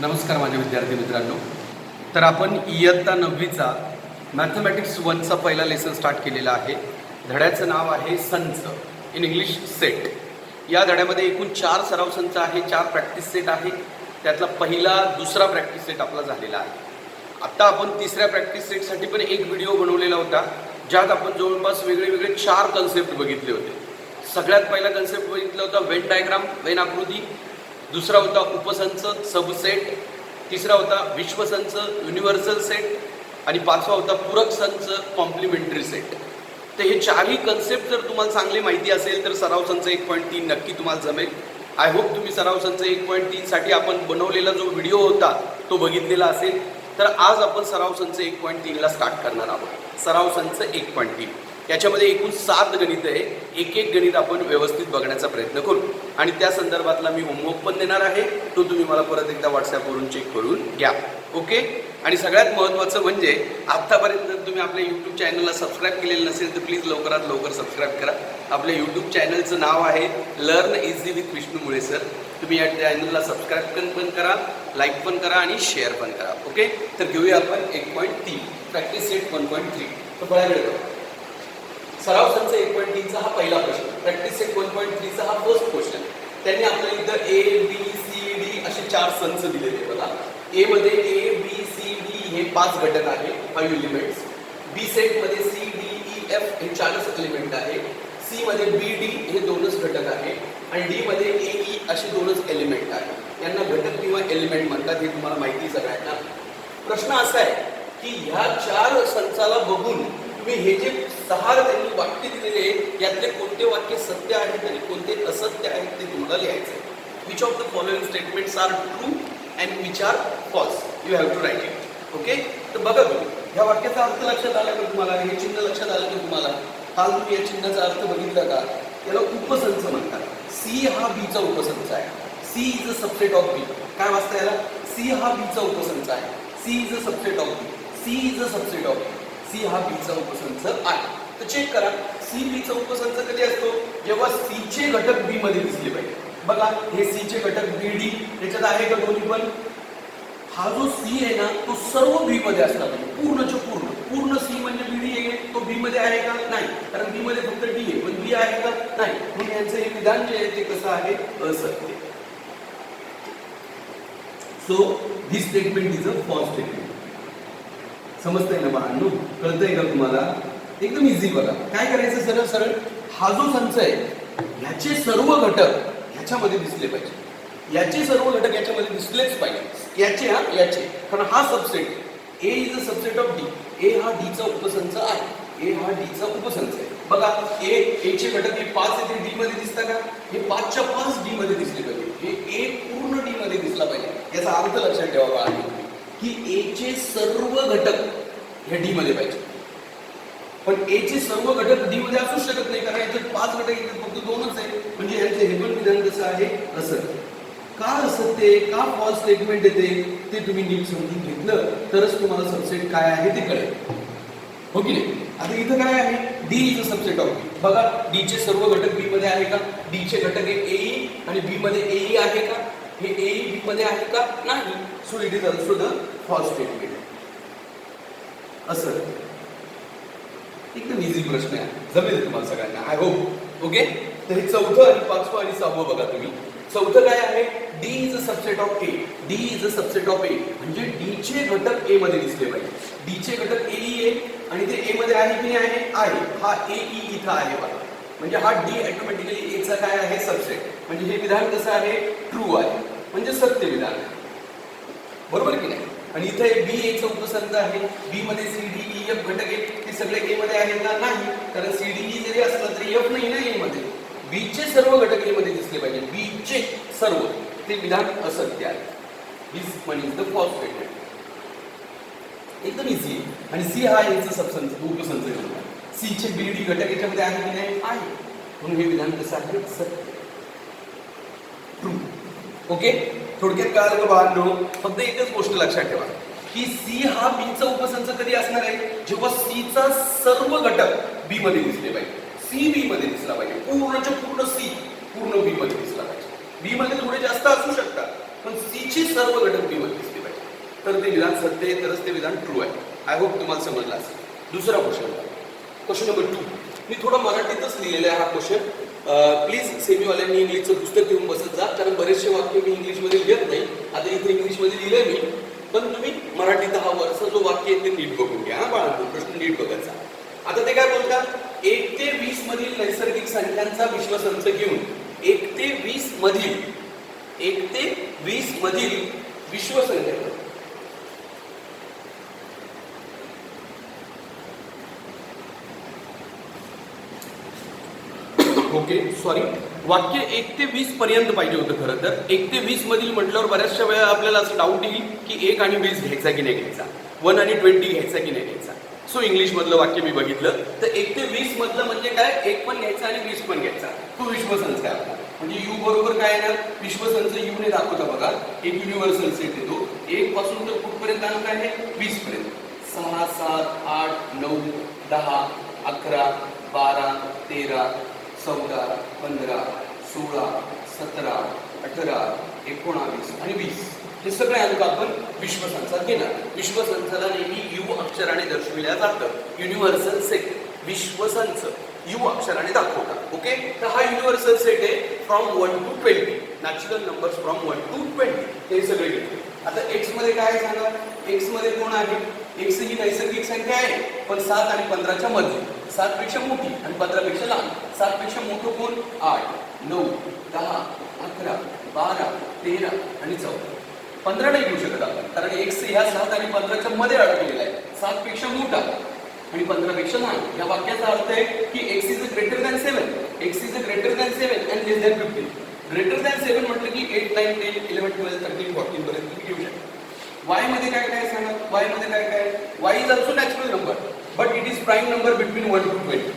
नमस्कार माझे विद्यार्थी मित्रांनो. तर आपण इयत्ता 9वीचा मॅथमॅटिक्स 1चा पहिला लेसन स्टार्ट केलेला आहे. धड्याचं नाव आहे संच, इन इंग्लिश सेट. या धड्यामध्ये एकूण 4 सराव संच आहे, 4 प्रॅक्टिस सेट आहे. त्यातला पहिला दुसरा प्रॅक्टिस सेट आपला झालेला आहे. आत्ता आपण तिसऱ्या प्रॅक्टिस सेटसाठी पण एक व्हिडिओ बनवलेला होता, ज्यात आपण जवळपास वेगळे 4 कन्सेप्ट बघितले होते. सगळ्यात पहिला कन्सेप्ट बघितला होता वेन डायग्राम, वेन आकृती. दुसरा होता उपसंच, सबसेट. तिसरा होता विश्वसंच, युनिव्हर्सल सेट. आणि पाचवा होता पूरक संच, कॉम्प्लिमेंटरी सेट. तर हे चारही कन्सेप्ट जर तुम्हाला चांगली माहिती असेल तर सराव संच 1.3 नक्की तुम्हाला जमेल. आय होप तुम्ही सराव संच 1.3 साठी आपण बनवलेला जो व्हिडिओ होता तो बघितलेला असेल. तर आज आपण सराव संच 1.3 ला स्टार्ट करणार आहोत. सराव संच 1.3 याच्यामध्ये एकूण 7 गणित आहे. एक गणित आपण व्यवस्थित बघण्याचा प्रयत्न करू आणि त्या संदर्भातला मी होमवर्क पण देणार आहे. तो तुम्ही मला परत एकदा व्हॉट्सॲपवरून चेक करून घ्या. ओके. आणि सगळ्यात महत्त्वाचं म्हणजे आत्तापर्यंत तुम्ही आपल्या यूट्यूब चॅनलला सबस्क्राईब केलेलं नसेल तर प्लीज लवकरात लवकर सबस्क्राईब करा. आपल्या यूट्यूब चॅनलचं नाव आहे लर्न इझी विथ विष्णू मुळे सर. तुम्ही या चॅनलला सबस्क्राईब पण करा, लाईक पण करा आणि शेअर पण करा. ओके. तर घेऊया आपण 1.3 प्रॅक्टिस सेट 1.3. तर बघायला येतो सराव संच 1.3चा हा पहिला प्रश्न, प्रॅक्टिस सेट 1.3चा हा फर्स्ट क्वेश्चन. त्यांनी आपल्याला इथं ए बी सी डी असे 4 संच दिलेले. बघा, ए मध्ये ए बी सी डी हे 5 घटक आहे, 5 एलिमेंट्स. बी सेटमध्ये सी डी ई एफ हे 4च एलिमेंट आहे. सी मध्ये बी डी हे 2च घटक आहे आणि डी मध्ये ए ई असे 2च एलिमेंट आहे. यांना घटक किंवा एलिमेंट म्हणतात, हे तुम्हाला माहिती सगळ्यांना. प्रश्न असा आहे की ह्या 4 संचाला बघून तुम्ही हे जे 6 त्यांनी वाक्य दिलेले यातले कोणते वाक्य सत्य आहेत आणि कोणते असत्य आहेत ते तुम्हाला लिहायचे आहे. Which of the following statements are true and which are false, you have to write it. Okay. तर बघा तुम्ही ह्या वाक्याचा अर्थ लक्षात आला का तुम्हाला? हे चिन्ह लक्षात आलं का तुम्हाला? काल तुम्ही या चिन्हाचा अर्थ बघितला का? याला उपसंच म्हणतात. सी हा बीचा उपसंच आहे. C is a subset of B. काय वाचता याला? सी हा बीचा उपसंच आहे. C is a subset of B. C is a subset of B. C हा बीचा उपसंच आहे. तर चेक करा, सी बीचा उपसंच कधी असतो? जेव्हा सी चे घटक बी मध्ये दिसले पाहिजे. बघा, हे सी चे घटक बी डी त्याच्यात आहे का? दोन्ही पण. हा जो सी आहे ना तो सर्व बी मध्ये असला पाहिजे, पूर्णच्या पूर्ण. पूर्ण सी म्हणजे बी डी आहे, तो बी मध्ये आहे का? नाही, कारण बी मध्ये फक्त डी आहे, पण बी आहे का? नाही. म्हणून यांचं हे विधान जे आहे ते कसं आहे? असत्य. So this statement is a false statement. समजतंय ना बाळांनो? कळतंय का तुम्हाला? एकदम इझी. बघा काय करायचं, सरळ सरळ हा जो संच आहे याचे सर्व घटक ह्याच्यामध्ये दिसले पाहिजे. याचे सर्व घटक याच्यामध्ये दिसलेच पाहिजे. याचे कारण हा subset A is a subset of D. A हा डीचा उपसंच आहे. ए हा डीचा उपसंच आहे. बघा, ए चे घटक हे 5 येथे डी मध्ये दिसतात का? हे 5च्या 5 डी मध्ये दिसले पाहिजे. हे ए पूर्ण डी मध्ये दिसला पाहिजे. याचा अर्थ लक्षात ठेवा बाळांनो की ए चे सर्व घटक हे डी मध्ये पाहिजे. पण ए चे सर्व घटक डी मध्ये असू शकत नाही, कारण याचे 5 घटक आहेत, फक्त 2च आहे. म्हणजे यांचे हे पण विधान कसं आहे? असत्य. का असत्य, का फॉल्स स्टेटमेंट येते ते तुम्ही नीट समजून घेतलं तरच तुम्हाला सबसेट काय आहे ते कळेल. हो की नाही? आता इथं काय आहे? D is a subset of B. बघा, डी चे सर्व घटक बी मध्ये आहे का? डी चे घटक हे ए आणि बी मध्ये ए आहे का? हे ए बी मध्ये आहे का? नाही. So it is also the false statement. असं एकदम इझी प्रश्न आहे, जमेल तुम्हाला सगळ्यांना, आय होप. ओके. तर हे 4थं आणि 5वं आणि 6वं बघा तुम्ही. 4थं काय आहे? D is a subset of A. D is a subset of A म्हणजे डी चे घटक ए मध्ये दिसले पाहिजे. डी चे घटक ए आहे आणि ते ए मध्ये आहे की नाही? आहे. हा ए ई इथं आहे बघा. म्हणजे हा डी ऑटोमॅटिकली एचा काय आहे? सबसेट. म्हणजे हे विधान कसं आहे? ट्रू आहे, म्हणजे सत्य विधान आहे. बरोबर की नाही? आणि इथे बी एचा उपसंच आहे. बी मध्ये सी डी ई एफ घटक आहेत, ते सगळे ए मध्ये आहेत का? नाही, कारण सी डी ई जरी असलं तरी एफ नाही ना ए मध्ये. बी चे सर्व घटक ए मध्ये दिसले पाहिजे. बी चे सर्व, ते विधान असत्य आहे. This one is the false statement. एकदम इझी. आणि सी हा याचा सबसंच उपसंच आहे. सी चे बी डी घटक याच्यामध्ये आहे की नाही? आहे. म्हणून हे विधान कसं आहे? सत्य, ट्रू. ओके. थोडक्यात काय आलं का बाळांनो? फक्त एकच गोष्ट लक्षात ठेवा की सी हा बीचा उपसंच कधी असणार आहे? जेव्हा सीचा सर्व घटक बी मध्ये दिसले पाहिजे. सी बी मध्ये दिसला पाहिजे. पूर्णच्या पूर्ण सी पूर्ण बी मध्ये दिसला पाहिजे. बी मध्ये थोडे जास्त असू शकतात, पण सीचे सर्व घटक बी मध्ये दिसले पाहिजे, तर ते विधान सत्य आहे, तरच ते विधान ट्रू आहे. आय होप तुम्हाला समजलं असेल. दुसरा क्वेश्चन नंबर 2. मी थोडं मराठीतच लिहिलेलं आहे हा क्वेश्चन. प्लीज सेमीवाल्यांनी इंग्लिशचं पुस्तक घेऊन बसत जा, कारण बरेचसे वाक्य मी इंग्लिशमध्ये लिहित नाही. आता इथे इंग्लिशमध्ये लिहिलंय मी, पण तुम्ही मराठीत हा वरचा जो वाक्य आहे ते नीट बघून घ्या. बाळांनो, प्रश्न नीट बघायचा. आता ते काय बोलतात, 1 ते 20 मधील नैसर्गिक संख्यांचा विश्वसंच घेऊन 1 ते 20 मधील विश्वसंख्या. ओके, सॉरी, वाक्य 1 ते 20 पर्यंत पाहिजे होतं खरं तर. 1 ते 20 मधील म्हटल्यावर बऱ्याचशा वेळा आपल्याला असं डाऊट येईल की 1 आणि 20 घ्यायचा की नाही घ्यायचा, 1 आणि 20 घ्यायचा की नाही घ्यायचा. सो इंग्लिश मधलं वाक्य मी बघितलं तर 1 ते 20 मधलं म्हणजे काय, 1 पण घ्यायचा आणि 20 पण घ्यायचा. तो विश्वसंच आहे आपला. म्हणजे यू बरोबर काय येणार, विश्वसंच यू ने दाखवता बघा. एक युनिव्हर्सल सेट येतो 1 पासून तर कुठपर्यंत आणून काय आहे 20 पर्यंत. 6, 7, 8, 9, 10, 11, 12, 13, 14, 15, 16, 17, 18, 19 आणि 20 हे सगळे अंक आपण विश्वसंचात घेणार. विश्वसंचाला नेहमी यू अक्षराने दर्शविल्या जातं. युनिव्हर्सल सेट विश्वसंच यू अक्षराने दाखवतात. ओके, तर हा युनिव्हर्सल सेट आहे from 1 to 20. Natural numbers from 1 to 20 हे सगळे घेतले. आता एक्स मध्ये काय आहे सांगा, एक्स मध्ये कोण आहे, एक्स ही नैसर्गिक संख्या आहे, पण 7 आणि 15च्या मध्ये. 7 पेक्षा मोठी आणि 15 पेक्षा लहान. 7 पेक्षा मोठं कोण, 8, 9, 10, 11, 12, 13 आणि 14. 15 नाही घेऊ शकत आपण, कारण एक्स ह्या 7 आणि 15च्या मध्ये अडकलेला आहे. 7 पेक्षा मोठा आणि 15 पेक्षा लहान. या वाक्याचा अर्थ आहे की x is greater than 7. X is greater than 7 and less than 15. Greater than 7 म्हटलं की 8, 9, 10, 11, 12, 13, 14 पर्यंत तुम्ही घेऊ शकता. वाय मध्ये काय काय सांगा, वाय मध्ये काय काय, Y is also natural number but it is prime number between 1 to 20.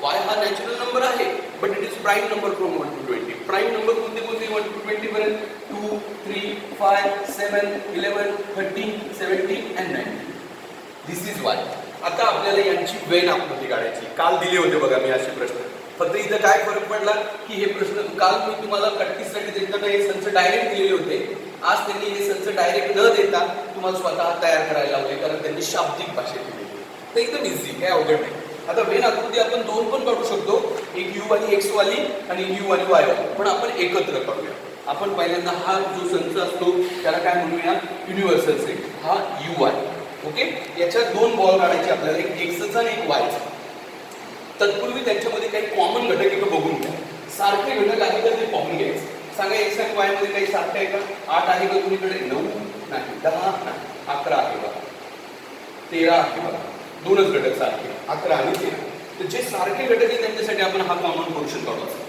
Y हा नॅचरल नंबर आहे but it is prime number from 1 to 20. Prime number कोणते कोणते 1 to 20 पर्यंत, 2, 3, 5, 7, 11, 13, 17 and 19. This is why. आता आपल्याला यांची वेन आकृती काढायची. काल दिले होते बघा मी असे प्रश्न. फक्त इथं काय फरक पडला की हे प्रश्न काल मी तुम्हाला प्रॅक्टिससाठी देताना हे संच डायरेक्ट दिलेले होते. आज त्यांनी हे संच डायरेक्ट न देता तुम्हाला स्वतः तयार करायला लावले, कारण त्यांनी शाब्दिक भाषेत दिली. तर एकदम इझी, काय अवघड नाही. आता वेन आकृती आपण 2 पण काढू शकतो, एक यू वाली एक्स वाली आणि यू वाली वाय वाली, पण आपण एकत्र काढूया. आपण पहिल्यांदा हा जो संच असतो त्याला काय म्हणूया, युनिव्हर्सल सेट. हा यू आहे. ओके, याच्यात 2 बॉल काढायचे आपल्याला, एक एक्सचा आणि एक वायचा. तत्पूर्वी त्यांच्यामध्ये काही कॉमन घटक इथं बघून घ्या. सारखे घटक आहे तर ते पाहून घ्यायचे. सांगा एक्स आणि वाय मध्ये काही सारखे आहे का, 8 आहे का तुम्हीकडे, 9 नाही, 10 नाही, 11 आहे बघा, 13 आहे बघा. 2च घटक सारखे, 11 आणि 13. तर जे सारखे घटक आहे त्यांच्यासाठी आपण हा कॉमन पोर्शन काढायचा.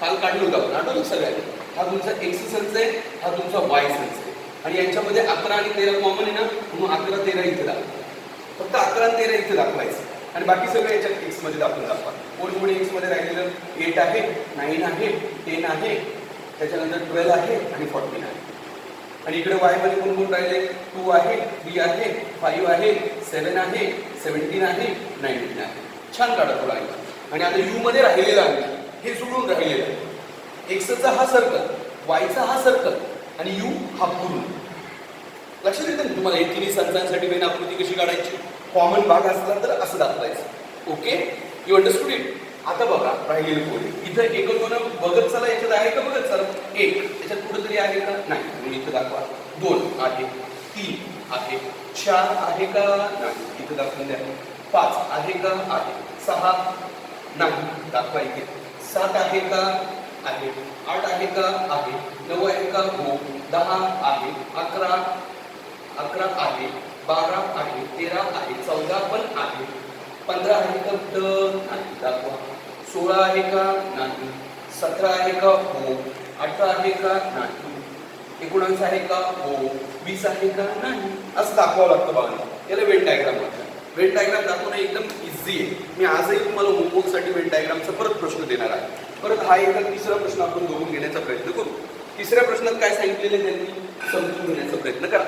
काल काढलं होतं आपण, आठवलं सगळ्यांनी. हा तुमचा एक्स संच आहे, हा तुमचा वाय संच आहे, आणि यांच्यामध्ये 11 आणि 13 कॉमन आहे ना, म्हणून 11, 13 इथे दाखवा. फक्त 11 आणि 13 इथे दाखवायचं आणि बाकी सगळे याच्यात एक्स मध्ये दाखवून दाखवा. कोणकोणी एक्स मध्ये राहिलेलं 8 आहे, 9 आहे, 10 आहे, त्याच्यानंतर 12 आहे आणि 14 आहे. आणि इकडे वाय मध्ये कोण कोण राहिले, 2 आहे, 3 आहे, 5 आहे, 7 आहे, 17 आहे, 19 आहे. छान काढा थोडा. आणि आता यू मध्ये राहिलेलं आहे, हे सोडून राहिलेलं आहे. एक्सचा हा सर्कल, वायचा हा सर्कल आणि यू हा पूर्ण. लक्षात येतं ना तुम्हाला, हे तिन्ही संचांसाठी वेन आकृती कशी काढायची. कॉमन भाग असला तर असं दाखवायचं. Okay, you understood it. आता बघा राहिलेलं कोण, इथं एक दोन बघत चला, याच्यात आहे का बघत चला. 1 त्याच्यात कुठेतरी आहे का, नाही, म्हणून इथं दाखवा. 2 आहे, 3 आहे, 4 आहे का, नाही, इथं दाखवून द्या. 5 आहे का, आहे. 6 नाही, दाखवा इथे. 7 आहे का, आहे. 8 आहे का, आहे. 9 आहे का, हो. 10 आहे, 11 आहे, 12 आहे, 13 आहे, 14 पण आहे. 15 आहे का, नाही, दाखवा. 16 आहे का, नाही. 17 आहे का, हो. 18 आहे का, नाही. 19 आहे का, हो. 20 आहे का, नाही. असं दाखवावं लागतं बघा. याला वेन डायग्राम म्हणतात. वेन डायग्राम दाखवणं एकदम इझी आहे. मी आजही तुम्हाला होमवर्कसाठी वेन डायग्रामचा परत प्रश्न देणार आहे. परत हा एकदा तिसरा प्रश्न आपण बघून घेण्याचा प्रयत्न करू. तिसऱ्या प्रश्नात काय सांगितलेले त्यांनी समजून घेण्याचा प्रयत्न करा.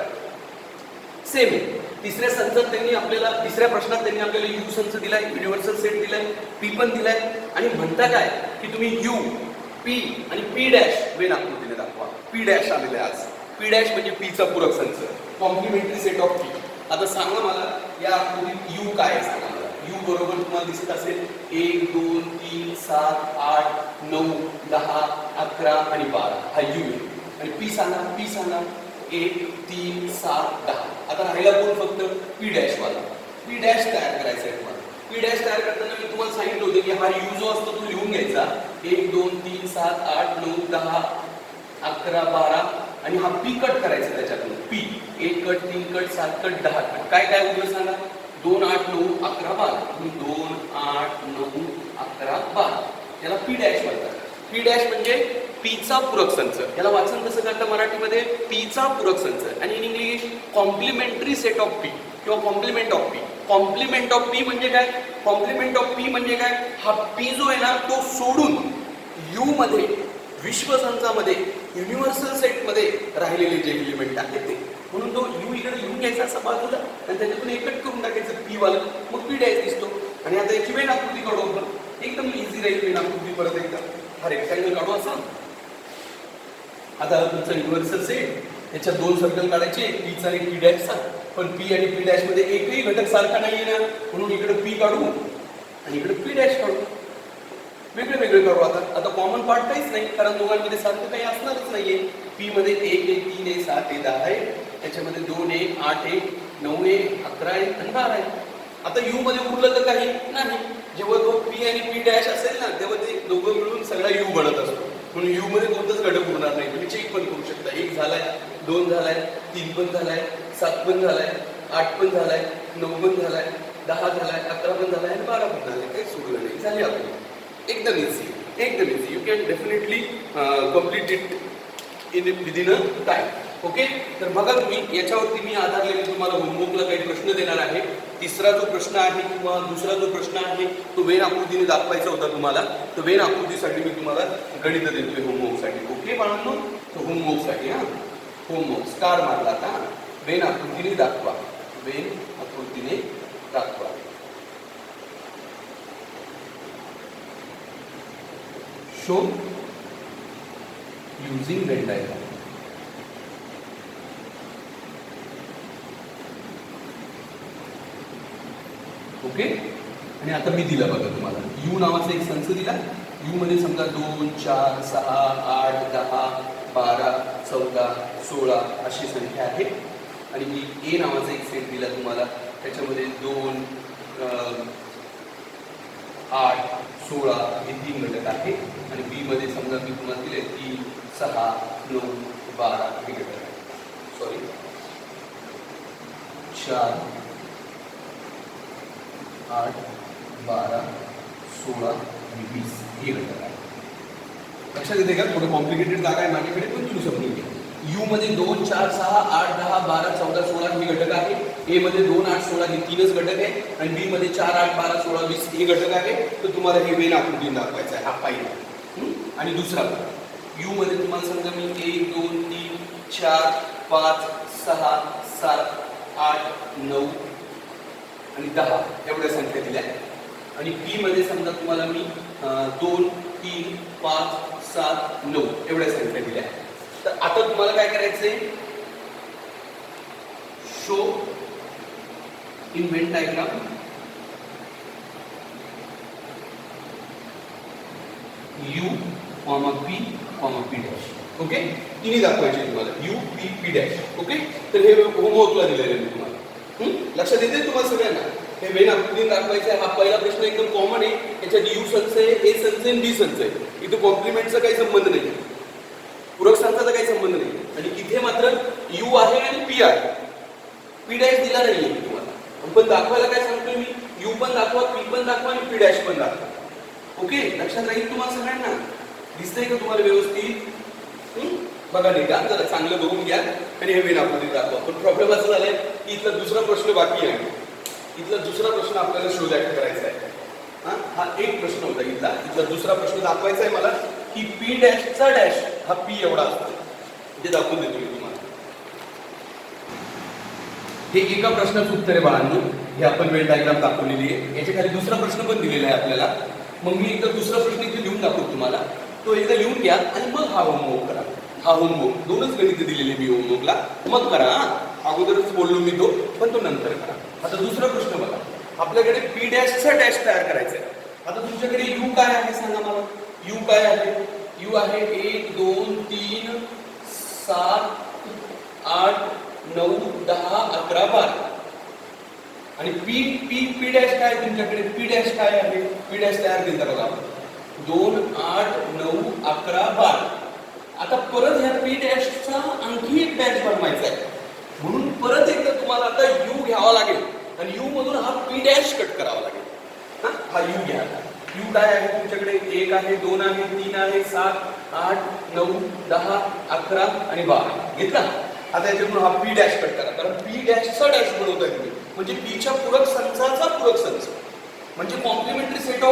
सेम आहे. तिसऱ्या प्रश्नात त्यांनी आपल्याला यू संच दिलाय, युनिव्हर्सल सेट दिलाय, पी पण दिलाय, आणि म्हणता काय की तुम्ही यू, पी आणि पी डॅश वेन आकृतीने दाखवा. पी डॅश आलेले आज पी डॅश म्हणजे पीचा पूरक संच, कॉम्प्लिमेंटरी सेट ऑफ पी. आता सांगा मला या आकृतीत यू काय आहे सांगा मला. यू बरोबर तुम्हाला दिसत असेल 1 2 3 7 8 9 10 11 आणि 12 हा यू आहे. आणि पी सांगा, पी सांगा 1 3 7 10. आता राहिला कोण फक्त पी डॅश वाला. पी डॅश तयार करायचा आहे तुम्हाला. पी डॅश तयार करताना मी तुम्हाला सांगितलं होतं की हा यू जो असतो तो लिहून घ्यायचा 1 2 3 7 8 9 10 11 12 आणि हा पी कट करायचा त्याच्यातून. P 1 cut 3 cut 7 cut 10 cut. काय काय उरलं सांगा. 2 8 9 11 12. 2 8 9 11 12 याला पी डॅश म्हणतात. पी डॅश म्हणजे पीचा पूरक संच. याला वाचन कसं करतं मराठीमध्ये पीचा पूरक संच. आणि in English complementary set of P किंवा complement of P. Complement of P म्हणजे काय. कॉम्प्लिमेंट ऑफ पी म्हणजे काय. हा पी जो आहे ना तो सोडून यू मध्ये विश्वसंचामध्ये युनिव्हर्सल सेटमध्ये राहिलेले जे एलिमेंट आहेत ते. म्हणून तो यू इकडे लिहून घ्यायचा असा बाजूला आणि त्याच्यातून एकट करून टाकायचं पी वाला. मग पी डॅश दिसतो. आणि आता याची वेन आकृती काढू आपण. एकदम इझी राहील वेन आकृती. परत एकदा हा रेक्टँगल काढू असा. आता तुमचा युनिव्हर्सल सेट त्याच्यात 2 सर्कल काढायचे, पीचा आणि पी डॅशचा. पण पी आणि पी डॅश मध्ये एकही घटक सारखा नाहीये ना, म्हणून इकडे पी काढू आणि इकडे पी डॅश काढू. वेगळे वेगळे करू. आता कॉमन पार्ट काहीच नाही कारण दोघांमध्ये सारखं काही असणारच नाहीये. पी मध्ये 1 आहे 3 आहे 7 आहे 10 आहे. त्याच्यामध्ये 2 आहे 8 आहे 9 आहे 11 आहे आणि 12 आहे. आता यू मध्ये उरलं तर काही नाही. जेव्हा तो पी आणि पी डॅश असेल ना तेव्हा ते दोघं मिळून सगळा यू बनत असतो. म्हणून यू मध्ये कोणताच घटक उरणार नाही. तुम्ही चेक पण करू शकता. 1 झालाय 2 झालाय 3 पण झालाय 7 पण झालाय 8 पण झालाय 9 पण झालाय 10 झालाय 11 पण झालाय आणि 12 पण झालाय. काही सोडलं नाही. झाली आपली. एकदम इझी, एकदम easy. You can definitely complete it within a time. Okay. तर बघा तुम्ही याच्यावरती मी आधारलेले तुम्हाला होमवर्कला काही प्रश्न देणार आहे. तिसरा जो प्रश्न आहे किंवा दुसरा जो प्रश्न आहे तो वेन आकृतीने दाखवायचा होता तुम्हाला. तर वेन आकृतीसाठी मी तुम्हाला गणित देतोय होमवर्कसाठी. ओके बाळांनो. तर होमवर्कसाठी हा होमवर्क स्टार मारला आता. वेन आकृतीने दाखवा. वेन आकृतीने दाखवा. Show using Venn diagram. Okay. आणि आता मी दिला बघा तुम्हाला यू नावाचा एक संच दिला. यू मध्ये समजा 2 4 6 8 10 12 14 16 अशी संख्या आहे. आणि मी ए नावाचा एक सेट दिला तुम्हाला. त्याच्यामध्ये 2 8 16 हे 3 घटक आहे. आणि बी मध्ये समजा मी तुम्हाला दिले 3 6 9 12 हे घटक आहे. सॉरी 4 8 12 16 आणि 20 हे घटक आहे. लक्षात येते का. थोडं कॉम्प्लिकेटेड जागा आहे माझ्याकडे पण तुम्ही समजून घ्या. यू मध्ये 2 4 6 8 10 12 14 16 हे घटक आहे. ए मध्ये 2 8 16 हे 3च घटक आहे. आणि बी मध्ये 4 8 12 16 20 हे घटक आहे. तर तुम्हाला हे वेन आकृती दाखवायचं आहे. हा पहिला. आणि दुसरा यू मध्ये तुम्हाला समजा मी 1 2 3 4 5 6 7 8 9 आणि 10 एवढ्या संख्या दिल्या. आणि पी मध्ये समजा तुम्हाला मी 2 3 5 7 9 एवढ्या संख्या दिल्या. तर आता तुम्हाला काय करायचंय. Show in Venn diagram you comma P dash. Okay. तिन्ही दाखवायचे तुम्हाला U P P dash. Okay. तर हे होमवर्कला दिलेलं आहे तुम्हाला. लक्षात येते तुम्हाला सगळ्यांना. हे वेन आकृतीने दाखवायचं आहे. हा पहिला प्रश्न एकदम कॉमन आहे. याच्यात यू संच आहे ए संच आहे बी संच आहे. इथं कॉम्प्लिमेंटचा काही संबंध नाही. पूरक संचाचा काही संबंध नाही. आणि इथे मात्र यू आहे आणि पी आहे. पी डॅश दिला नाहीये तुम्हाला. पण दाखवायला काय सांगतोय मी. यू पण दाखवा पी पण दाखवा आणि पी डॅश पण दाखवा. ओके. लक्षात राहील तुम्हाला सगळ्यांना. दिसतंय का तुम्हाला व्यवस्थित. बघा नाही का जरा चांगलं बघून घ्या आणि हे वेन आकृती दाखवा. पण प्रॉब्लेम असं झालाय की इथला दुसरा प्रश्न बाकी आहे. इथला दुसरा प्रश्न आपल्याला शोध करायचा आहे. हा एक प्रश्न होता इथला. इथला दुसरा प्रश्न दाखवायचा आहे मला की पी डॅशचा डॅश हा पी एवढा असतो. ते दाखवून देतो मी तुम्हाला. हे एका प्रश्नाचं उत्तर आहे बाळांनो. हे आपण वेन डायग्राम दाखवलेली आहे. याच्या खाली दुसरा प्रश्न पण दिलेला आहे आपल्याला. मग मी एकदा दुसरा प्रश्न इथे लिहून दाखवतो तुम्हाला. तो एकदा लिहून घ्या आणि मग हा होमवर्क करा. हा होमवर्क, दोनच गणित दिलेले मी होमवर्कला, मग करा. अगोदरच बोललो मी तो, पण तो नंतर करा. आता दुसरा प्रश्न बघा, आपल्याकडे पी डॅशचा डॅश तयार करायचा आहे. आता तुमच्याकडे यू काय आहे सांगा मला. यू काय आहे? यू आहे 1 2 3 7 8 9 10 11 12. आणि पी पी पी डॅश काय आहे तुमच्याकडे? पी डॅश काय आहे? पी डॅश तयार केलं बघा, 2 8 9 11 12. आता परत ह्या पी डॅशचा आणखी एक डॅश बनवायचा आहे, म्हणून परत एकदा तुम्हाला आता यू घ्यावा लागेल आणि यू मधून हा पी डॅश कट करावा लागेल. हा यू घ्या. यू काय आहे तुमच्याकडे? 1 आहे 2 आहे 3 आहे 7 8 9 10 11 आणि 12 घेतला. आता याच्यातून हा पी डॅश कट करा, कारण पी डॅशचा डॅश बनवताय तुम्ही, म्हणजे पीच्या पूरक संचाचा पूरक संच, म्हणजे कॉम्प्लिमेंटरी सेट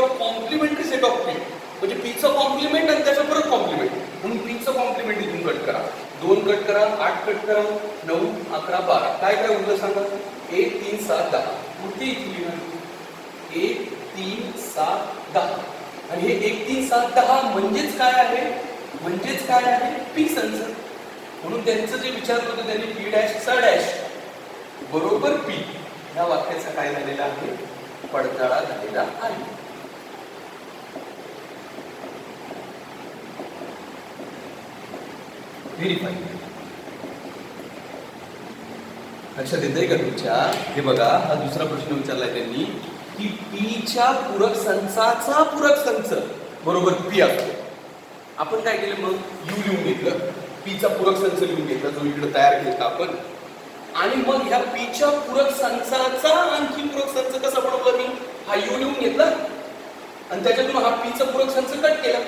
ऑफ पी, म्हणजे पीचं कॉम्प्लिमेंट आणि त्याचं परत कॉम्प्लिमेंट, म्हणून पीचं कॉम्प्लिमेंट इथून कट करा. 2 कट करा, 8 कट करा, 9 11 12. काय काय उरलं सांगा? 1 3 7 10. कुठे इथे 1 3 7 10. आणि हे 1 3 7 10 म्हणजेच काय आहे? म्हणजेच काय आहे? पी संच. म्हणून त्यांचं जे विचारलं होतं त्यांनी पी डॅशचा डॅश बरोबर पी या वाक्याचा काय झालेला आहे? पडताळा झालेला आहे. व्हेरीफाय. लक्षात येतंय का तुमच्या? हे बघा, हा दुसरा प्रश्न विचारलाय त्यांनी की पीच्या पूरक संचाचा पूरक संच बरोबर पी असतो. आपण काय केलं मग? यू लिहून घेतलं, पीचा पूरक संच लिहून घेतला जो इकडे तयार केला आपण, आणि मग ह्या पीच्या पूरक संचाचा आणखी पूरक संच कसा बनवला मी? हा यू लिहून घेतला आणि त्याच्यातून हा पीचा पूरक संच कट केला.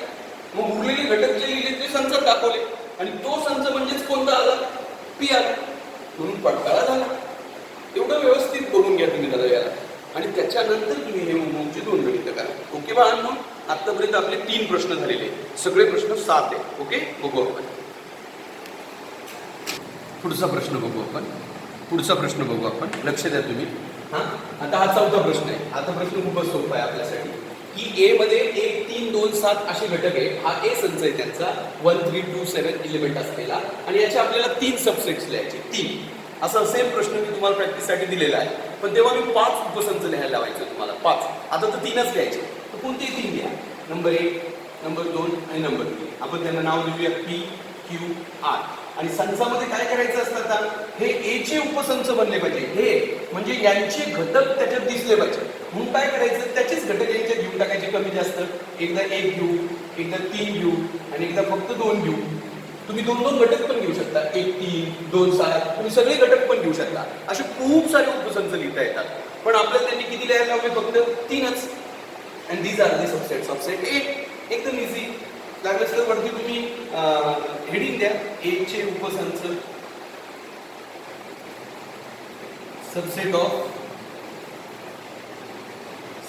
मग उरलेले घटक जे लिहिले ते संचात दाखवले आणि तो संच म्हणजेच कोणता आला? पी आला, म्हणून पडताळा झाला. एवढं व्यवस्थित बघून घ्या तुम्ही दादा याला, आणि त्याच्यानंतर तुम्ही हे होमवर्कचे 2 गणितं करा. ओके बाळांनो, आतापर्यंत आपले 3 प्रश्न झालेले, सगळे प्रश्न 7 आहे. ओके, बघू आपण पुढचा प्रश्न बघू आपण. पुढचा प्रश्न बघू आपण, लक्ष द्या तुम्ही. आता हा 4था प्रश्न आहे. आता प्रश्न खूपच सोपा आहे आपल्यासाठी, की ए मध्ये 1 3 2 7 असे घटक आहे. हा ए संच आहे त्यांचा 1 3 2 7 एलिमेंट असलेला, आणि याचे आपल्याला 3 सबसेट्स लिहायचे. 3 असा सेम प्रश्न मी तुम्हाला प्रॅक्टिससाठी दिलेला आहे, पण तेव्हा मी 5 उपसंच लिहायला लावायचे तुम्हाला. 5, आता तर 3च लिहायचे. तर कोणते 3 लिहा? नंबर 1, नंबर 2 आणि नंबर 3. आपण त्यांना नाव देऊया पी क्यू आर. आणि संचामध्ये काय करायचं असतं? आता हे ए चे उपसंच बनले पाहिजे, हे म्हणजे यांचे घटक त्याच्यात दिसले पाहिजे. म्हणून काय करायचं? त्याचेच घटक यांच्यात घेऊन टाकायचे कमी जास्त. एकदा 1 घेऊ, एकदा 3 घेऊ आणि एकदा फक्त 2 घेऊ. तुम्ही 2 घटक पण घेऊ शकता, 1 3 2 7. तुम्ही सगळे घटक पण घेऊ शकता. असे खूप सारे उपसंच लिहिता येतात, पण आपल्याला त्यांनी किती लिहायला लावले? फक्त 3च. And these are the subsets of set A. एकदम इझी. लागलं सर वरती तुम्ही हेडिंग द्या, ए चे उपसंच सबसेट ऑफ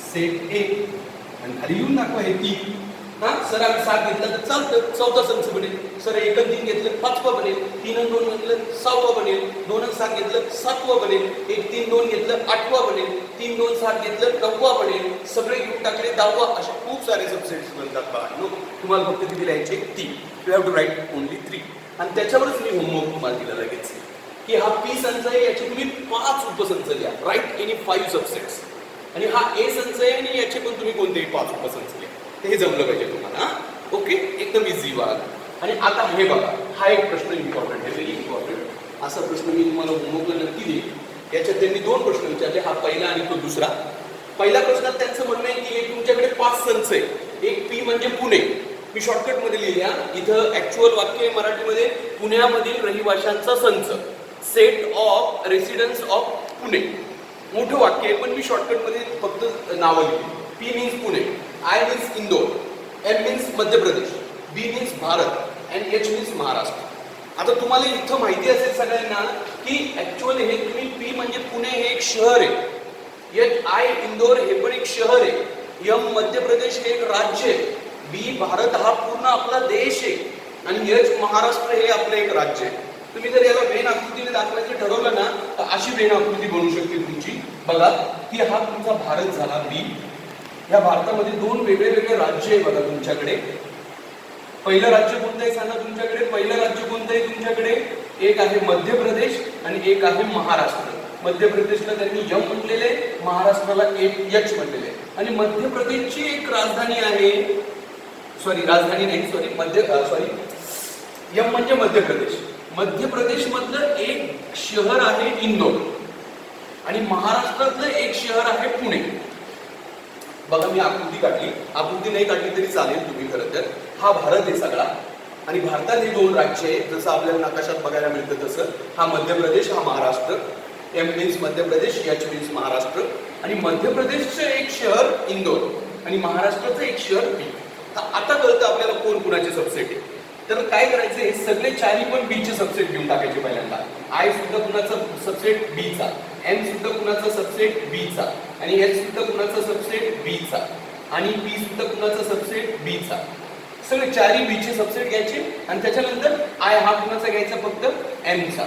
सेट ए, आणि खाली लिहून दाखवा हे 3. सर आम्ही 7 घेतला तर चालतं, 4था संच बनेल. सर 1 आणि 3 घेतलं 5वा बनेल, 3 आणि 2 घेतलं 6वा बनेल, 2 आणि 7 घेतलं 7वा बनेल, 1 3 2 घेतलं 8वा बनेल, 3 2 7 घेतलं 9वा बनेल, सगळे घेऊन टाकले 10वा. असे खूप सारे सबसेट्स बनतात बाळांनो. तुम्हाला फक्त किती लिहायचे? 3. You have to write only 3. आणि त्याच्यावरच मी होमवर्क तुम्हाला दिला लगेच, की हा पी संच आहे, याचे तुम्ही 5 उपसंच लिहा. Write any 5 subsets. आणि हा ए संच आहे आणि याचे पण तुम्ही कोणतेही 5 उपसंच लिहा. हे जमलं पाहिजे तुम्हाला. ओके, एकदम इझी वाग. आणि आता हे बघा, हा एक प्रश्न इम्पॉर्टंट आहे, व्हेरी इम्पॉर्टंट. असा प्रश्न मी तुम्हाला होमवर्कला नक्की देईन. याच्यात त्यांनी 2 प्रश्न विचारले, हा पहिला आणि तो दुसरा. पहिल्या प्रश्नात त्यांचं म्हणणं आहे की तुमच्याकडे 5 संच आहे. एक पी म्हणजे पुणे, मी शॉर्टकट मध्ये लिहिल्या. इथं ऍक्च्युअल वाक्य आहे मराठीमध्ये, पुण्यामधील रहिवाशांचा संच, set of residents of Pune. मोठं वाक्य आहे, पण मी शॉर्टकट मध्ये फक्त नावं लिहिली. P means Pune, I means Indore, M means Madhya Pradesh, B means Bharat, and H means Maharashtra. आता तुम्हाला इथं माहिती असेल सगळ्यांना की ऍक्च्युअली हे तुम्ही पी म्हणजे पुणे हे एक शहर आहे, एच आय इंदोर हे पण एक शहर आहे, एम मध्य प्रदेश हे एक राज्य आहे, बी भारत हा पूर्ण आपला देश आहे, आणि एच महाराष्ट्र हे आपलं एक राज्य आहे. तुम्ही जर याला वेन आकृतीने दाखवायचं ठरवलं ना तर अशी वेन आकृती बनू शकते तुमची. बघा की हा तुमचा भारत झाला बी. या भारतामध्ये 2 वेगळे वेगळे राज्य आहे बघा तुमच्याकडे. पहिलं राज्य कोणतं आहे सांगा तुमच्याकडे? पहिलं राज्य कोणतं आहे तुमच्याकडे? एक आहे मध्य प्रदेश आणि एक आहे महाराष्ट्र. मध्य प्रदेशला त्यांनी यम म्हटलेले, महाराष्ट्राला एच म्हटलेले. आणि मध्य प्रदेशची एक राजधानी आहे, राजधानी नाही, यम म्हणजे मध्य प्रदेश. मध्य प्रदेश मधलं एक शहर आहे इंदोर आणि महाराष्ट्रातलं एक शहर आहे पुणे. बघा मी आकृती काढली, आकृती नाही काढली तरी चालेल तुम्ही. खरं तर हा भारत आहे सगळा आणि भारतात हे दोन राज्य आहेत जसं आपल्याला नकाशात बघायला मिळतं तसं. हा मध्य प्रदेश, हा महाराष्ट्र. एम मीन्स मध्य प्रदेश, एच मीन्स महाराष्ट्र. आणि मध्य प्रदेशचं एक शहर इंदोर आणि महाराष्ट्राचं एक शहर बी. आता कळतं आपल्याला कोण कुणाचे सबसेट आहे. तर काय करायचं, हे सगळे चारी पण बीचे सबसेट घेऊन टाकायचे पहिल्यांदा. आय सुद्धा कुणाचा सबसेट बीचा, एम सुद्धा कुणाचा सबसेट बीचा आणि एच सुद्धा कुणाचा सबसेट बीचा आणि पी सुद्धा कुणाचा सबसेट बीचा. सगळे चारी बीचे सबसेट घ्यायचे आणि त्याच्यानंतर आय हा कुणाचा घ्यायचा फक्त एमचा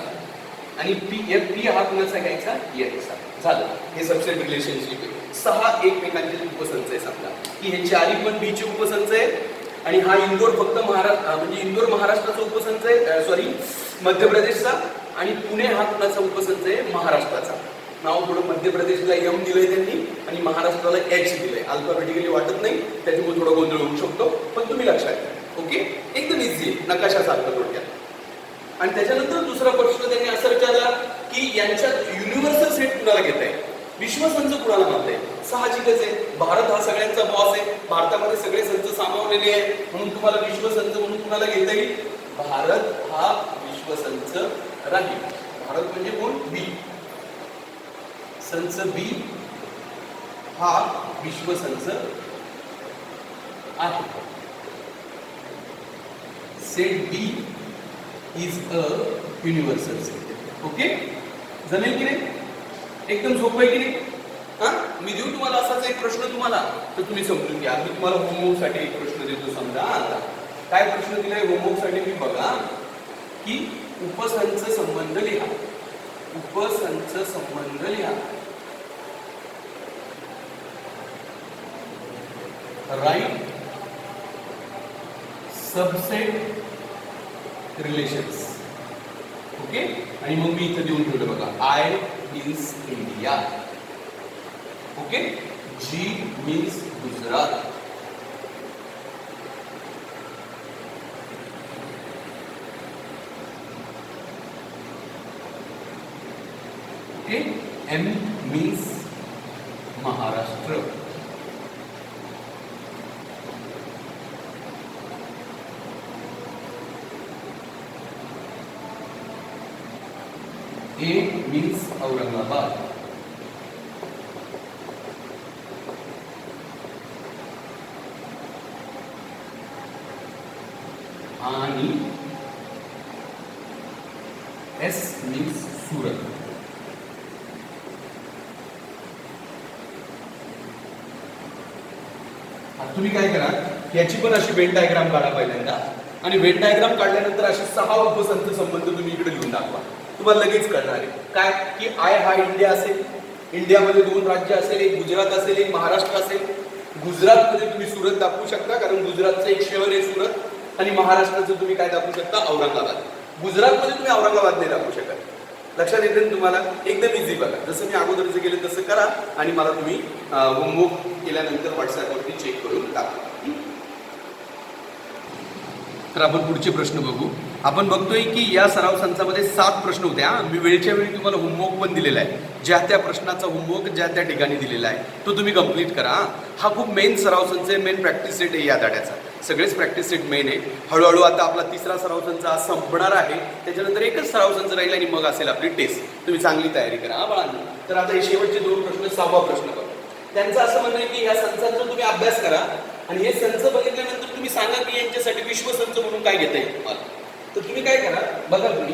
आणि पी हा कुणाचा घ्यायचा एचचा. झालं, हे सबसेट रिलेशनशिप आहे. 6 एकमेकांचे उपसंच आहे. समजा की हे चारी पण बीचे उपसंच आहे आणि हा इंदोर फक्त म्हणजे इंदोर महाराष्ट्राचा उपसंच आहे, मध्य प्रदेशचा. आणि पुणे हा कुणाचा उपसंच आहे? महाराष्ट्राचा. नाव थोडं मध्य प्रदेशला यम दिलंय त्यांनी आणि महाराष्ट्राला एच दिलंय. अल्फाबेटिकली वाटत नाही, त्याच्यामुळे थोडा गोंधळ होऊ शकतो, पण तुम्ही लक्षात घ्या. ओके, एकदम इझी, नकाशासारखं थोडक्यात. आणि त्याच्यानंतर दुसरा प्रश्न त्यांनी असा विचारला की यांच्यात युनिव्हर्सल सेट कुणाला घेत आहे, विश्वसंच कुणाला म्हणताय? साहजिकच आहे, भारत हा सगळ्यांचा बॉस आहे, भारतामध्ये सगळे संच सामावलेले आहे, म्हणून तुम्हाला विश्वसंच म्हणून कुणाला घेता येईल? भारत हा विश्वसंच राहील. भारत म्हणजे कोण? बी. संच बी हा विश्वसंच आहे. Set B is a universal set. Okay, जमेल की नाही? एकदम सोपं आहे की नाही? हा, मी देऊ तुम्हाला असाच एक प्रश्न तुम्हाला, तर तुम्ही समजून घ्या. मी तुम्हाला होमवर्कसाठी एक प्रश्न देतो. समजा आता काय प्रश्न दिलाय होमवर्कसाठी, मी बघा की उपसंच संबंध लिहा. उपसंच संबंध लिहा. Right subset relations. ओके, आणि मग मी इथं देऊन ठेवलं बघा, I means India. Okay, G means Gujarat. Okay, M means Maharashtra. A means Aurangabad. आणि एस मीन्स सुरत. आता तुम्ही काय करा, याची पण अशी वेन डायग्राम काढा पहिल्यांदा आणि वेन डायग्राम काढल्यानंतर असे 6 उपसंच संबंध तुम्ही इकडे लिहून दाखवा. तुम्हाला लगेच कळणार आहे काय की आय हा इंडिया असेल, इंडियामध्ये 2 राज्य असेल, एक गुजरात असेल, एक महाराष्ट्र असेल. गुजरातमध्ये तुम्ही सुरत दाखवू शकता कारण गुजरातचं एक शहर आहे सुरत आणि महाराष्ट्राचं तुम्ही काय दाखवू शकता? औरंगाबाद. गुजरातमध्ये तुम्ही औरंगाबाद नाही दाखवू शकत. लक्षात येते ना तुम्हाला? एकदम इझी बघा. जसं मी अगोदर जे केलं तसं करा आणि मला तुम्ही होमवर्क केल्यानंतर व्हॉट्सॲपवरती चेक करून टाका. तर आपण पुढचे प्रश्न बघू. आपण बघतोय की या सराव संचामध्ये 7 प्रश्न होते. मी वेळच्या वेळी तुम्हाला होमवर्क पण दिलेला आहे. ज्या त्या प्रश्नाचा होमवर्क ज्या त्या ठिकाणी दिलेला आहे तो तुम्ही कंप्लीट करा. हा खूप मेन सराव संच आहे, मेन प्रॅक्टिस सेट आहे या धड्याचा. सगळेच प्रॅक्टिस सेट मेन आहे. हळूहळू आता आपला 3रा सराव संच आज संपणार आहे. त्याच्यानंतर एकच सराव संच राहील आणि मग असेल आपली टेस्ट. तुम्ही चांगली तयारी करा बाळांनो. तर आता हे शेवटचे 2 प्रश्न, 6वा प्रश्न बघा. त्यांचं असं म्हणणं आहे की या संचांचा तुम्ही अभ्यास करा आणि हे संच बघितल्यानंतर तुम्ही सांगा की यांच्यासाठी विश्वसंच म्हणून काय घेता येईल तुम्हाला. तर तुम्ही काय करा बघा तुम्ही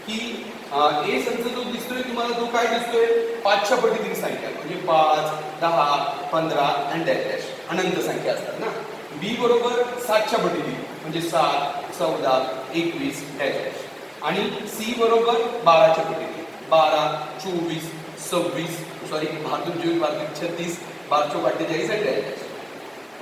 की ए संच जो दिसतोय तुम्हाला तो काय दिसतोय? 5च्या पटीतील संख्या म्हणजे 5, 10, 15 अँड डॅश अनंत संख्या असतात ना. बी बरोबर 7च्या पटीतील म्हणजे 7, 14, 21 डॅश आणि सी बरोबर 12च्या पटीतील 12, 24, 26 12, 24, 36, 12, 48 अँड डॅश.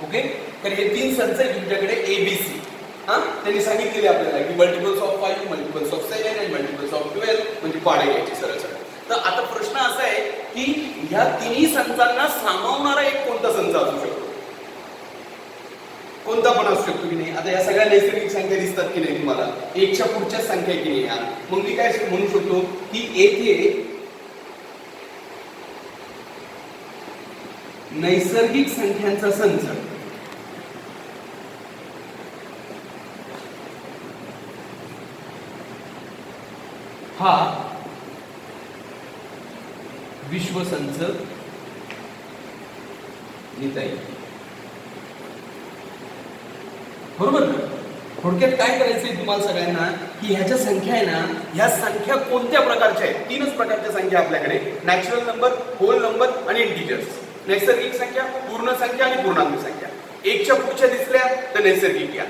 ओके, तर हे 3 संच आहे तुमच्याकडे ABC. हा त्यांनी सांगितलेले आपल्याला की मल्टिपल्स ऑफ 5, मल्टिपल्स ऑफ 7 आणि मल्टिपल्स ऑफ 12 म्हणजे पाडे घ्यायचे सरळ सरळ. तर आता प्रश्न असा आहे की ह्या तिन्ही संचांना सामावणारा एक कोणता संच असू शकतो? कोणता पण असू शकतो की नाही? आता या सगळ्या नैसर्गिक संख्या दिसतात की नाही तुम्हाला, एकच्या पुढच्या संख्या की नाही? या मग मी काय म्हणू शकतो की येथे नैसर्गिक संख्यांचा संच हा विश्वसंच निताई. बरोबर ना? थोडक्यात काय करायचंय तुम्हाला सगळ्यांना की ह्याच्या संख्या आहे ना, ह्या संख्या कोणत्या प्रकारच्या आहेत? तीनच प्रकारच्या संख्या आपल्याकडे, नॅचरल नंबर, होल नंबर आणि इंटिजर्स. नैसर्गिक संख्या, पूर्ण संख्या आणि पूर्णांक संख्या. एकच्या पुढच्या दिसल्या तर नैसर्गिक या,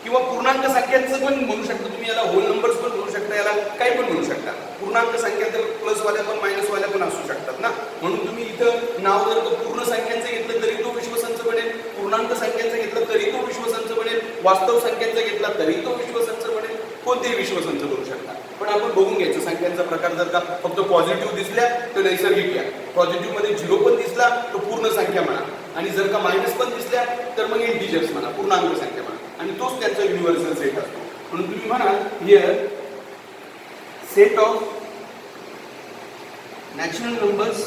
किंवा पूर्णांक संख्यांचं पण म्हणू शकता तुम्ही, याला होल नंबर्स पण म्हणू शकता, याला काही पण म्हणू शकता. पूर्णांक संख्या तर प्लस वाल्या पण मायनस वाल्या पण असू शकतात ना. म्हणून तुम्ही इथं नाव जर पूर्ण संख्यांचं घेतलं तरी तो विश्वसंच बनेल, पूर्णांक संख्यांचं घेतलं तरी तो विश्वसंच बनेल, वास्तव संख्यांचा घेतला तरी तो विश्वसंच बनेल, कोणतेही विश्वसंच करू शकता. पण आपण बघून घ्यायचं संख्यांचा प्रकार. जर का फक्त पॉझिटिव्ह दिसल्या तर नैसर्गिक या, पॉझिटिव्ह मध्ये 0 पण दिसला तर पूर्ण संख्या म्हणा, आणि जर का मायनस पण दिसल्या तर मग इंटिजर्स म्हणा, पूर्णांक संख्या म्हणा, आणि तोच त्यांचा युनिव्हर्सल सेट असतो. म्हणून तुम्ही म्हणा here set of natural numbers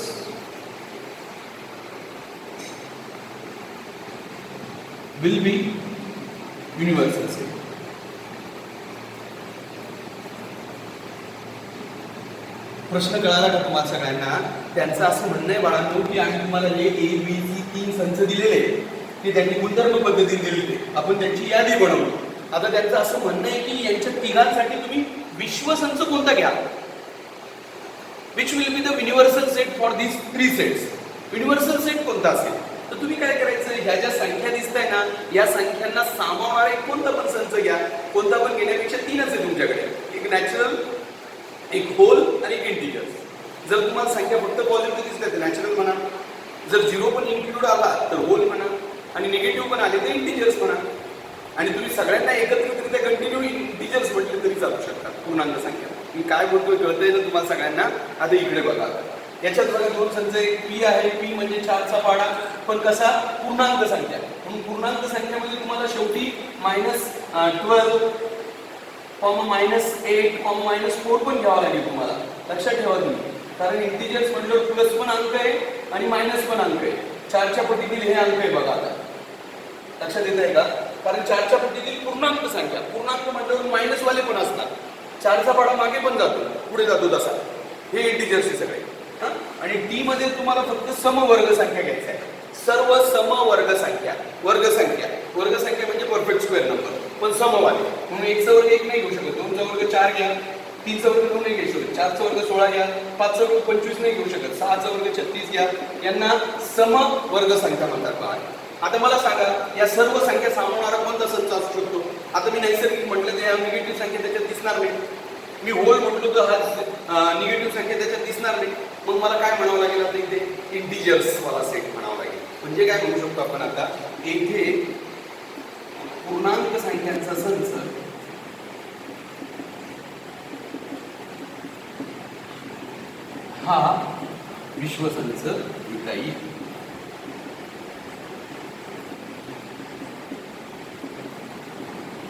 will be universal set. प्रश्न कळाला का तुम्हाला सगळ्यांना? त्यांचं असं म्हणणं आहे बाळांनो की आम्ही तुम्हाला जे ए बी सी 3 संच दिलेले की त्यांनी गुणधर्म पद्धतीने दिलेले, आपण त्यांची यादी बनवली. आता त्यांचं असं म्हणणं आहे की यांच्या तिघांसाठी तुम्ही विश्वसंच कोणता घ्या, which will be the universal set for this 3 sets. Universal set कोणता असेल तर तुम्ही काय करायचं, ह्या ज्या संख्या दिसत आहे ना, या संख्यांना सामावणारा एक कोणता पण संच घ्या. कोणता पण घेण्यापेक्षा 3च आहे तुमच्याकडे, एक नॅचरल, एक होल आणि एक इंटिजर्स. जर तुम्हाला संख्या फक्त पॉझिटिव्ह दिसल्या तर नॅचरल म्हणा, जर 0 पण इन्क्लूड आला तर होल म्हणा, आणि निगेटिव्ह पण आले तर इंटिजर्स म्हणा. आणि तुम्ही सगळ्यांना एकत्रितरित्या कंटिन्यू इंटिजर्स म्हटले तरी चालू शकतात, पूर्णांक संख्या. मी काय बोलतोय कळतंय ना तुम्हाला सगळ्यांना? आता इकडे बघा, याच्यात बघा 2 संच, एक पी आहे, पी म्हणजे 4चा पाडा, पण कसा? पूर्णांक संख्या. म्हणून पूर्णांक संख्यामध्ये तुम्हाला शेवटी -12, -8, -4 पण घ्यावा लागेल तुम्हाला. लक्षात ठेवा तुम्ही, कारण इंटिजर्स म्हटलं प्लस पण अंक आहे आणि मायनस पण अंक आहे. 4च्या पटीतील हे अंक आहे बघा. आता लक्षात येत आहे का? कारण 4च्या पटीतील पूर्णांक संख्या, पूर्णांक म्हटल्यावर मायनस वाले पण असणार. 4चा पाडा मागे पण जातो, पुढे जातो तसा. हे इंटिजर्स सगळे. आणि टी मध्ये तुम्हाला फक्त समवर्ग संख्या घ्यायचा आहे, सर्व समवर्ग संख्या. वर्गसंख्या म्हणजे परफेक्ट स्क्वेअर नंबर, पण समवाले. म्हणून 1चा वर्ग 1 नाही घेऊ शकत, 2चा वर्ग 4 घ्या, 3चा वर्ग 2 नाही घेऊ शकत, 4चा वर्ग 16 घ्या, 5चा वर्ग 25 नाही घेऊ शकत, 6चा वर्ग 36 घ्या. यांना समवर्ग संख्या म्हणतात बघा. आता मला सांगा, या सर्व संख्या सामावणारा कोणता संच असू शकतो? आता मी नैसर्गिक म्हटलं तर निगेटिव्ह संख्या त्याच्यात दिसणार नाही. मी होल म्हटलो तर हा निगेटिव्ह संख्या त्याच्यात दिसणार नाही. मग मला काय म्हणावं लागेल? आता इथे इंटिजर्स वाला सेट म्हणावं लागेल. म्हणजे काय म्हणू शकतो आपण आता, येथे पूर्णांक संख्यांचा संच हा विश्वसंच निताई.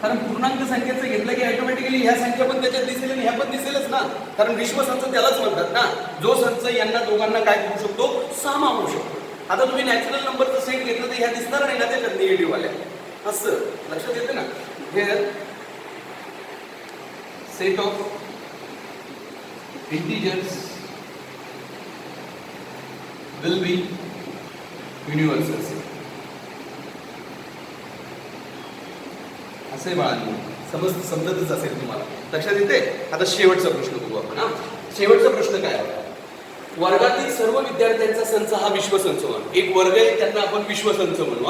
कारण पूर्णांक संख्येचं घेतलं की ऑटोमॅटिकली ह्या संख्या पण त्याच्यात दिसेल आणि ह्या पण दिसेलच ना. कारण विश्वसंच त्यालाच म्हणतात ना, जो संच यांना दोघांना काय करू शकतो? सामावू शकतो. आता तुम्ही नॅचरल नंबरचं सेट घेतलं तर ह्या दिसणार नाही ना त्याच्यात निगेटिव्ह वाल्या. असं लक्षात येते ना. Here set of integers will be universal set. असे बाळांनो समजतच असेल तुम्हाला, लक्षात येते. आता शेवटचा प्रश्न बघू आपण. शेवटचा प्रश्न काय आहे? वर्गातील सर्व विद्यार्थ्यांचा संच हा विश्वसंच म्हणू. एक वर्ग आहे त्यांना आपण विश्वसंच म्हणू.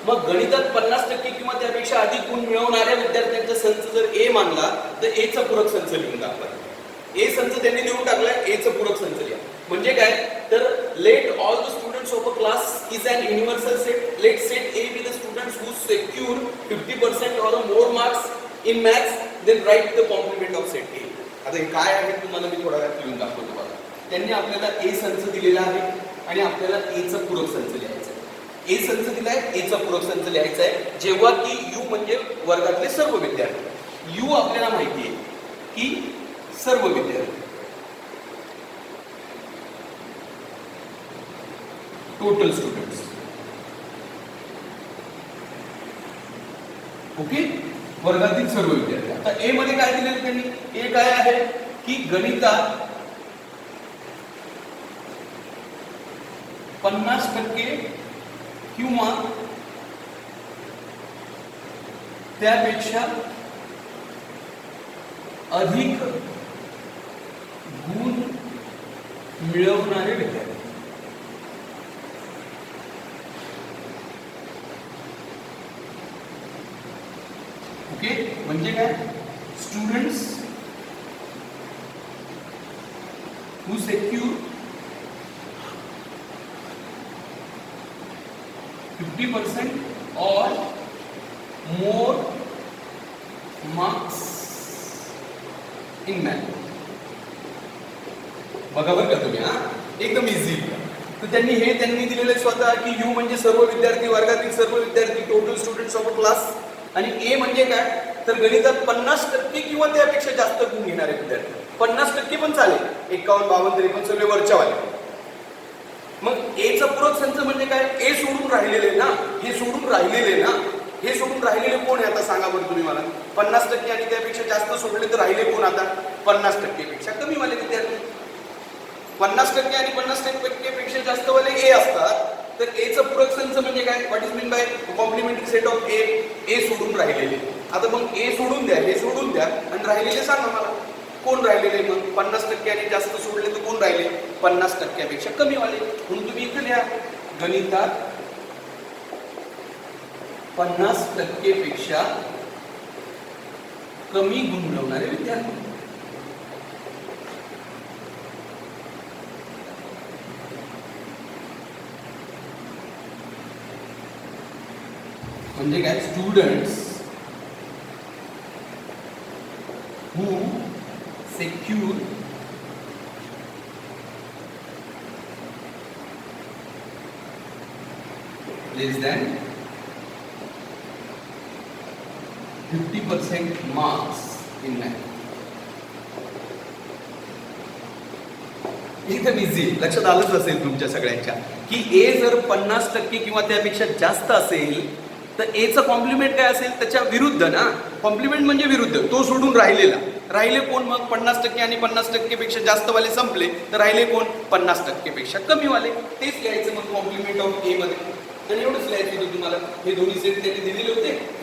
मग गणितात 50% किंवा त्यापेक्षा अधिक गुण मिळवणाऱ्या विद्यार्थ्यांचा संच जर ए मानला तर ए चा पूरक संच लिहून दाखवा. ए संच त्यांनी लिहून टाकलाय, ए चा पूरक संच लिहा. म्हणजे काय तर let all the students of a class is an universal set. Let set A be the students who secure 50% or more marks in maths, then write the complement of set A. आता हे काय आहे तुम्हाला मी थोडा वेळ लिहून दाखवतो बघा. त्यांनी आपल्याला ए संच दिलेला आहे आणि आपल्याला ए चा पूरक संच लिहायचा आहे. ए संच दिलाय, ए चा पूरक संच लिहायचा आहे. जेव्हा की यू म्हणजे वर्गातले सर्व विद्यार्थी. यू आपल्याला माहिती आहे की सर्व विद्यार्थी, टोटल स्टुडंट्स. ओके, वर्गातील सर्व विद्यार्थी. आता ए मध्ये काय दिलेलं त्यांनी? ए काय आहे की गणितात 50% किंवा त्यापेक्षा अधिक गुण मिळवणारे विद्यार्थी. ओके, म्हणजे काय? Students who secure 50% or more marks in math. बघा बरं का तुम्ही, हा एकदम इझी. तर त्यांनी दिलेलं स्वतः की यू म्हणजे सर्व विद्यार्थी, वर्गातील सर्व विद्यार्थी, total students of a class. आणि ए म्हणजे काय तर गणितात 50% किंवा त्यापेक्षा जास्त गुण घेणारे विद्यार्थी. 50% पण चालेल, 51, 52, 53 सगळे वरच्यावाले. मग ए चा पूरक संच म्हणजे काय? ए सोडून राहिलेले ना, हे सोडून राहिलेले ना, हे सोडून राहिलेले कोण आहे आता सांगा बरं तुम्ही मला. 50% आणि त्यापेक्षा जास्त सोडले तर राहिले कोण आता? 50% पेक्षा कमी वाले विद्यार्थी. 50% आणि 50% पेक्षा जास्त वाले ए असतात. तर ए चा पूरक संच म्हणजे काय? What is mean by complementary set of A? A सोडून राहिलेले. आता मग ए सोडून द्या, हे सोडून द्या आणि राहिलेले सांगा मला कोण राहिलेले. मग 50% आणि जास्त सोडले तर कोण राहिले? 50% पेक्षा कमी वाले. म्हणून तुम्ही इथे लिहा गणितात 50% पेक्षा कमी गुण मिळवणारे विद्यार्थी. म्हणजे काय? Students who secure 50% marks in math. एकदम इझी, लक्षात आलंच असेल तुमच्या सगळ्यांच्या की ए जर 50% किंवा त्यापेक्षा जास्त असेल तर ए चा कॉम्प्लिमेंट काय असेल? त्याच्या विरुद्ध ना. कॉम्प्लिमेंट म्हणजे विरुद्ध, तो सोडून राहिलेला. राहिले कोण मग? 50% आणि 50% पेक्षा जास्त वाले संपले तर राहिले कोण? 50% पेक्षा कमी वाले. तेच लिहायचं मग कॉम्प्लिमेंट ऑफ ए मध्ये. आणि एवढंच लिहायचं होतं तुम्हाला. हे दोन्ही सेट त्यांनी दिलेले होते.